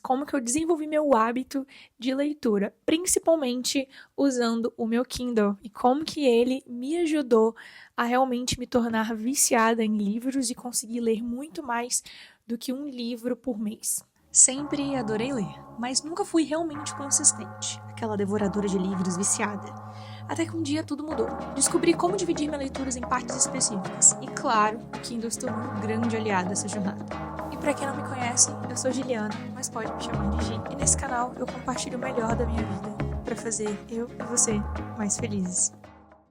como que eu desenvolvi meu hábito de leitura, principalmente usando o meu Kindle, e como que ele me ajudou a realmente me tornar viciada em livros e conseguir ler muito mais do que um livro por mês. Sempre adorei ler, mas nunca fui realmente consistente, aquela devoradora de livros viciada. Até que um dia tudo mudou. Descobri como dividir minhas leituras em partes específicas. E claro, o Kindle se tornou um grande aliado dessa jornada. E pra quem não me conhece, eu sou Giliana, mas pode me chamar de Gi. E nesse canal eu compartilho o melhor da minha vida pra fazer eu e você mais felizes.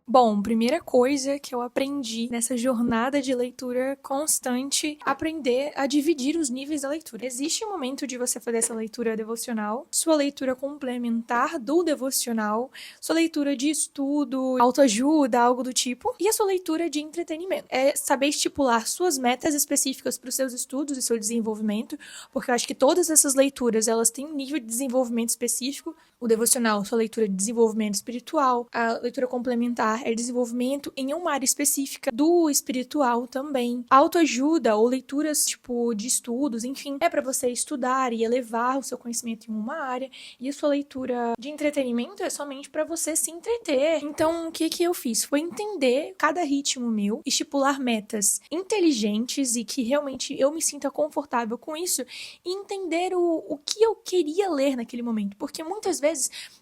Bom, primeira coisa que eu aprendi nessa jornada de leitura constante, aprender a dividir os níveis da leitura. Existe um momento de você fazer essa leitura devocional, sua leitura complementar do devocional, sua leitura de estudo, autoajuda, algo do tipo, e a sua leitura de entretenimento. É saber estipular suas metas específicas para os seus estudos e seu desenvolvimento, porque eu acho que todas essas leituras, elas têm um nível de desenvolvimento específico. O devocional, sua leitura de desenvolvimento espiritual, a leitura complementar é desenvolvimento em uma área específica do espiritual também. Autoajuda ou leituras tipo de estudos, enfim, é para você estudar e elevar o seu conhecimento em uma área, e a sua leitura de entretenimento é somente para você se entreter. Então, o que eu fiz? Foi entender cada ritmo meu, estipular metas inteligentes e que realmente eu me sinta confortável com isso, e entender o que eu queria ler naquele momento, porque muitas vezes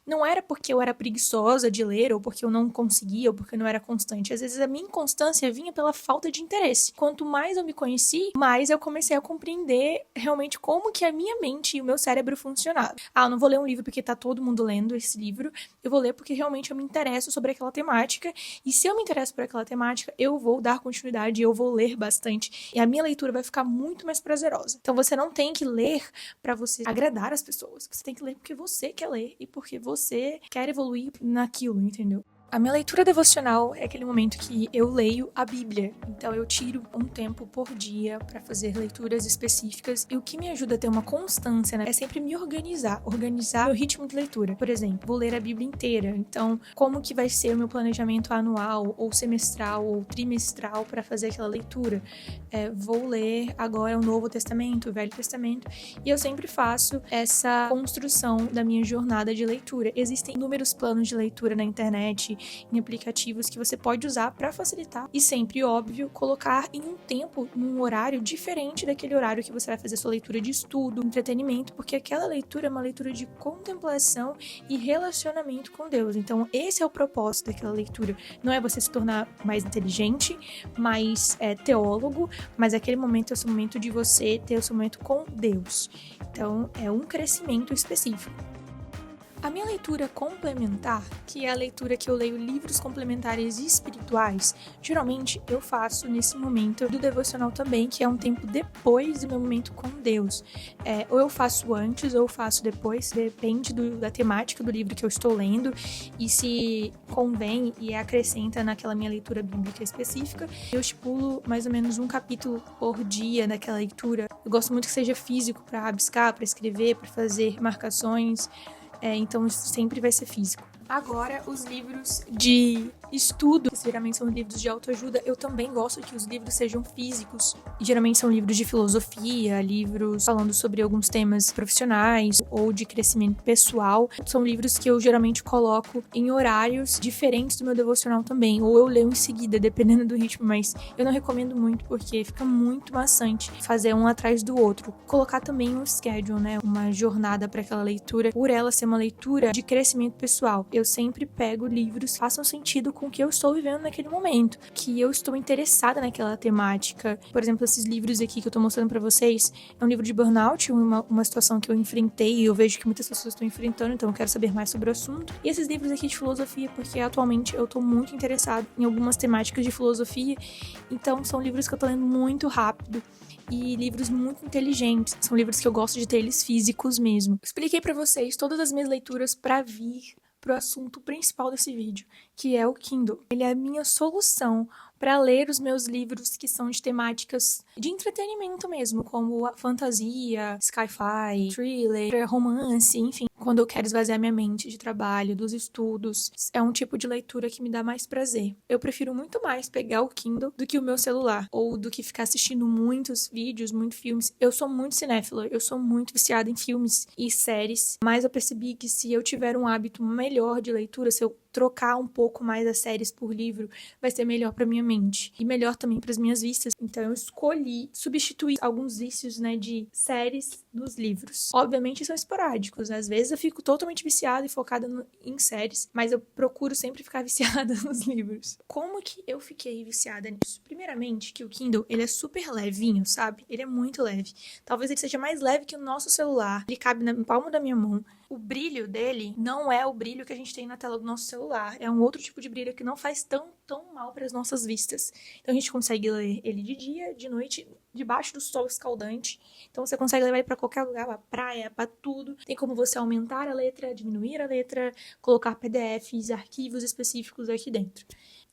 não era porque eu era preguiçosa de ler, ou porque eu não conseguia, ou porque eu não era constante. Às vezes a minha inconstância vinha pela falta de interesse. Quanto mais eu me conheci, mais eu comecei a compreender realmente como que a minha mente e o meu cérebro funcionavam. Ah, eu não vou ler um livro porque tá todo mundo lendo esse livro, eu vou ler porque realmente eu me interesso sobre aquela temática, e se eu me interesso por aquela temática, eu vou dar continuidade, eu vou ler bastante, e a minha leitura vai ficar muito mais prazerosa. Então você não tem que ler para você agradar as pessoas, você tem que ler porque você quer ler e porque você quer evoluir naquilo, entendeu? A minha leitura devocional é aquele momento que eu leio a Bíblia. Então eu tiro um tempo por dia para fazer leituras específicas. E o que me ajuda a ter uma constância, né, é sempre me organizar meu ritmo de leitura. Por exemplo, vou ler a Bíblia inteira. Então, como que vai ser o meu planejamento anual, ou semestral, ou trimestral para fazer aquela leitura? Vou ler agora o Novo Testamento, o Velho Testamento. E eu sempre faço essa construção da minha jornada de leitura. Existem inúmeros planos de leitura na internet, em aplicativos que você pode usar para facilitar, e sempre, óbvio, colocar em um tempo, num horário diferente daquele horário que você vai fazer sua leitura de estudo, entretenimento, porque aquela leitura é uma leitura de contemplação e relacionamento com Deus. Então esse é o propósito daquela leitura. Não é você se tornar mais inteligente, mais teólogo, mas aquele momento é o seu momento de você ter o seu momento com Deus. Então é um crescimento específico. A minha leitura complementar, que é a leitura que eu leio livros complementares e espirituais, geralmente eu faço nesse momento do devocional também, que é um tempo depois do meu momento com Deus. Ou eu faço antes ou eu faço depois, depende da temática do livro que eu estou lendo, e se convém e acrescenta naquela minha leitura bíblica específica, eu estipulo mais ou menos um capítulo por dia naquela leitura. Eu gosto muito que seja físico, para rabiscar, para escrever, para fazer marcações. Então isso sempre vai ser físico. Agora, os livros de estudo, que geralmente são livros de autoajuda, eu também gosto que os livros sejam físicos. E geralmente são livros de filosofia, livros falando sobre alguns temas profissionais ou de crescimento pessoal. São livros que eu geralmente coloco em horários diferentes do meu devocional também, ou eu leio em seguida, dependendo do ritmo, mas eu não recomendo muito porque fica muito maçante fazer um atrás do outro. Colocar também um schedule, né, uma jornada para aquela leitura, por ela ser uma leitura de crescimento pessoal. Eu sempre pego livros que façam sentido com o que eu estou vivendo naquele momento, que eu estou interessada naquela temática. Por exemplo, esses livros aqui que eu tô mostrando pra vocês, é um livro de burnout, uma situação que eu enfrentei e eu vejo que muitas pessoas estão enfrentando, então eu quero saber mais sobre o assunto. E esses livros aqui de filosofia, porque atualmente eu tô muito interessada em algumas temáticas de filosofia, então são livros que eu tô lendo muito rápido. E livros muito inteligentes. São livros que eu gosto de ter eles físicos mesmo. Expliquei pra vocês todas as minhas leituras pra vir pro assunto principal desse vídeo, que é o Kindle. Ele é a minha solução para ler os meus livros que são de temáticas de entretenimento mesmo, como a fantasia, sci-fi, thriller, romance, enfim. Quando eu quero esvaziar minha mente de trabalho, dos estudos, é um tipo de leitura que me dá mais prazer. Eu prefiro muito mais pegar o Kindle do que o meu celular, ou do que ficar assistindo muitos vídeos, muitos filmes. Eu sou muito cinéfila, eu sou muito viciada em filmes e séries, mas eu percebi que se eu tiver um hábito melhor de leitura, se eu trocar um pouco mais as séries por livro, vai ser melhor para minha mente e melhor também para as minhas vistas. Então eu escolhi substituir alguns vícios, né, de séries nos livros. Obviamente são esporádicos, às vezes eu fico totalmente viciada e focada em séries, mas eu procuro sempre ficar viciada nos livros. Como que eu fiquei viciada nisso? Primeiramente, que o Kindle, ele é super levinho, sabe? Ele é muito leve. Talvez ele seja mais leve que o nosso celular. Ele cabe na palma da minha mão. O brilho dele não é o brilho que a gente tem na tela do nosso celular. É um outro tipo de brilho que não faz tão mal para as nossas vistas. Então a gente consegue ler ele de dia, de noite, debaixo do sol escaldante. Então você consegue levar ele para qualquer lugar, pra praia, para tudo. Tem como você aumentar a letra, diminuir a letra, colocar PDFs, arquivos específicos aqui dentro.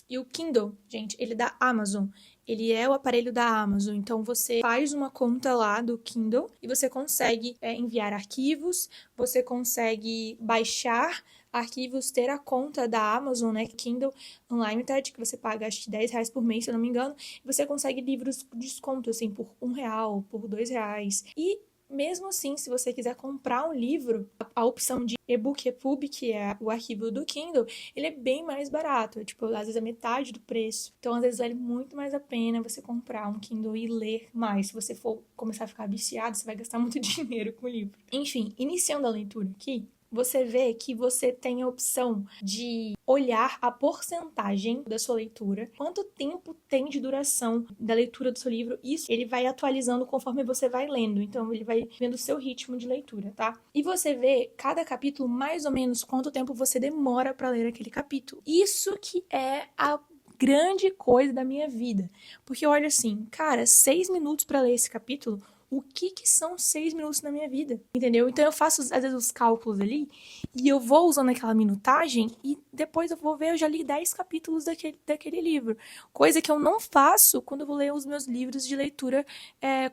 E o Kindle, gente, ele é da Amazon. Ele é o aparelho da Amazon, então você faz uma conta lá do Kindle e você consegue enviar arquivos, você consegue baixar arquivos, ter a conta da Amazon, né, Kindle Unlimited, que você paga acho que R$10 por mês, se eu não me engano, e você consegue livros de desconto, assim, por R$1, por R$2. E mesmo assim, se você quiser comprar um livro, a opção de e-book EPUB, que é o arquivo do Kindle, ele é bem mais barato, tipo, às vezes é metade do preço. Então, às vezes vale muito mais a pena você comprar um Kindle e ler mais. Se você for começar a ficar viciado, você vai gastar muito dinheiro com o livro. Enfim, iniciando a leitura aqui, você vê que você tem a opção de olhar a porcentagem da sua leitura, quanto tempo tem de duração da leitura do seu livro. Isso ele vai atualizando conforme você vai lendo, então ele vai vendo o seu ritmo de leitura, tá? E você vê cada capítulo mais ou menos quanto tempo você demora para ler aquele capítulo. Isso que é a grande coisa da minha vida, porque olha assim, cara, 6 minutos para ler esse capítulo. O que são 6 minutos na minha vida, entendeu? Então eu faço, às vezes, os cálculos ali e eu vou usando aquela minutagem e depois eu vou ver, eu já li 10 capítulos daquele livro. Coisa que eu não faço quando eu vou ler os meus livros de leitura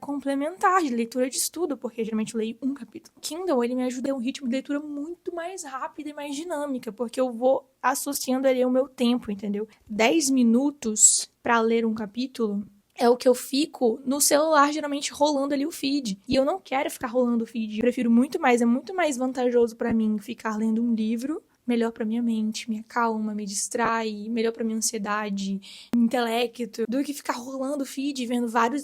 complementar, de leitura de estudo, porque geralmente eu leio um capítulo. O Kindle, ele me ajuda a um ritmo de leitura muito mais rápido e mais dinâmica, porque eu vou associando ali o meu tempo, entendeu? 10 minutos para ler um capítulo é o que eu fico no celular, geralmente rolando ali o feed. E eu não quero ficar rolando o feed. Eu prefiro muito mais, é muito mais vantajoso pra mim ficar lendo um livro, melhor pra minha mente, me acalma, me distrai, melhor pra minha ansiedade, intelecto, do que ficar rolando o feed,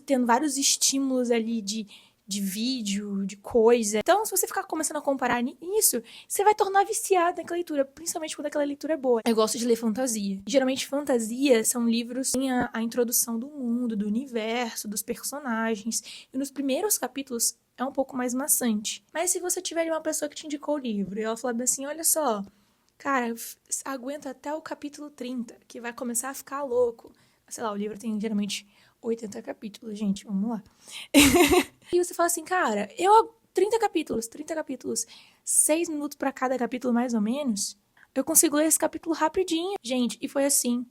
tendo vários estímulos ali de vídeo, de coisa. Então, se você ficar começando a comparar isso, você vai tornar viciado naquela leitura, principalmente quando aquela leitura é boa. Eu gosto de ler fantasia. Geralmente, fantasia são livros que têm a introdução do mundo, do universo, dos personagens. E nos primeiros capítulos é um pouco mais maçante. Mas se você tiver uma pessoa que te indicou o livro e ela falar assim, olha só, cara, aguenta até o capítulo 30, que vai começar a ficar louco. Sei lá, o livro tem geralmente 80 capítulos, gente, vamos lá. E você fala assim, cara, 30 capítulos, 6 minutos pra cada capítulo mais ou menos, eu consigo ler esse capítulo rapidinho. Gente, e foi assim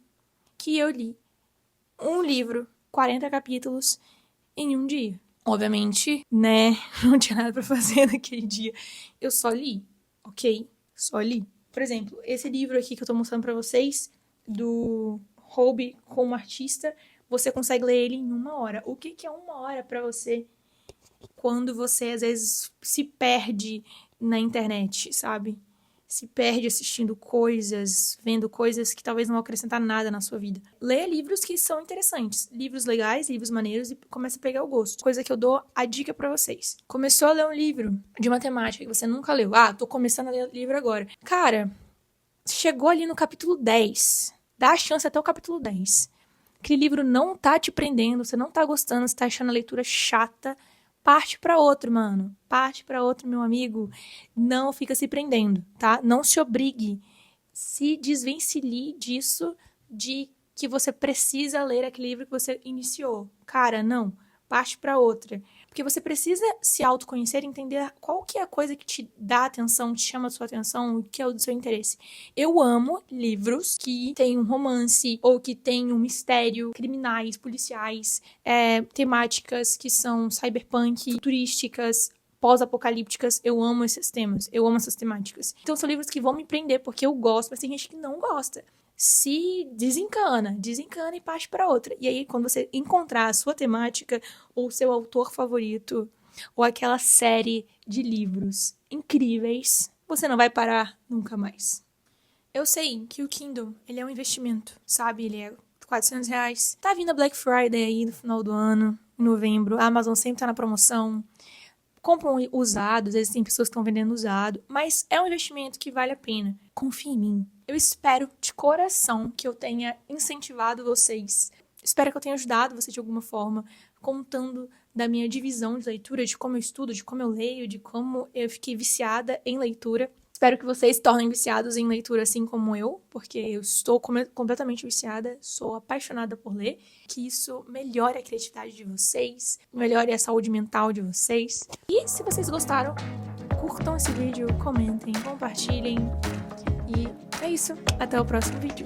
que eu li um livro, 40 capítulos, em um dia. Obviamente, né, não tinha nada pra fazer naquele dia. Eu só li, ok? Só li. Por exemplo, esse livro aqui que eu tô mostrando pra vocês, do Hobby como Artista, você consegue ler ele em 1 hora. O que é 1 hora pra você quando você, às vezes, se perde na internet, sabe? Se perde assistindo coisas, vendo coisas que talvez não vão acrescentar nada na sua vida. Leia livros que são interessantes, livros legais, livros maneiros, e começa a pegar o gosto. Coisa que eu dou a dica pra vocês. Começou a ler um livro de matemática que você nunca leu. Ah, tô começando a ler livro agora. Cara, chegou ali no capítulo 10. Dá a chance até o capítulo 10. Aquele livro não tá te prendendo, você não tá gostando, você tá achando a leitura chata, parte pra outro, mano. Parte pra outro, meu amigo. Não fica se prendendo, tá? Não se obrigue. Se desvencilhe disso, de que você precisa ler aquele livro que você iniciou. Cara, não. Parte pra outra. Porque você precisa se autoconhecer e entender qual que é a coisa que te dá atenção, te chama a sua atenção, o que é o do seu interesse. Eu amo livros que têm um romance ou que têm um mistério, criminais, policiais, temáticas que são cyberpunk, futurísticas, pós-apocalípticas. Eu amo esses temas, eu amo essas temáticas. Então são livros que vão me prender porque eu gosto, mas tem gente que não gosta. Se desencana e parte para outra. E aí, quando você encontrar a sua temática ou o seu autor favorito ou aquela série de livros incríveis, você não vai parar nunca mais. Eu sei que o Kindle, ele é um investimento, sabe? Ele é R$400. Tá vindo a Black Friday aí no final do ano, em novembro. A Amazon sempre tá na promoção. Compram usados, existem pessoas que estão vendendo usado, mas é um investimento que vale a pena. Confia em mim. Eu espero de coração que eu tenha incentivado vocês. Espero que eu tenha ajudado vocês de alguma forma, contando da minha divisão de leitura, de como eu estudo, de como eu leio, de como eu fiquei viciada em leitura. Espero que vocês se tornem viciados em leitura assim como eu, porque eu estou completamente viciada, sou apaixonada por ler, que isso melhore a criatividade de vocês, melhore a saúde mental de vocês. E se vocês gostaram, curtam esse vídeo, comentem, compartilhem. E é isso, até o próximo vídeo.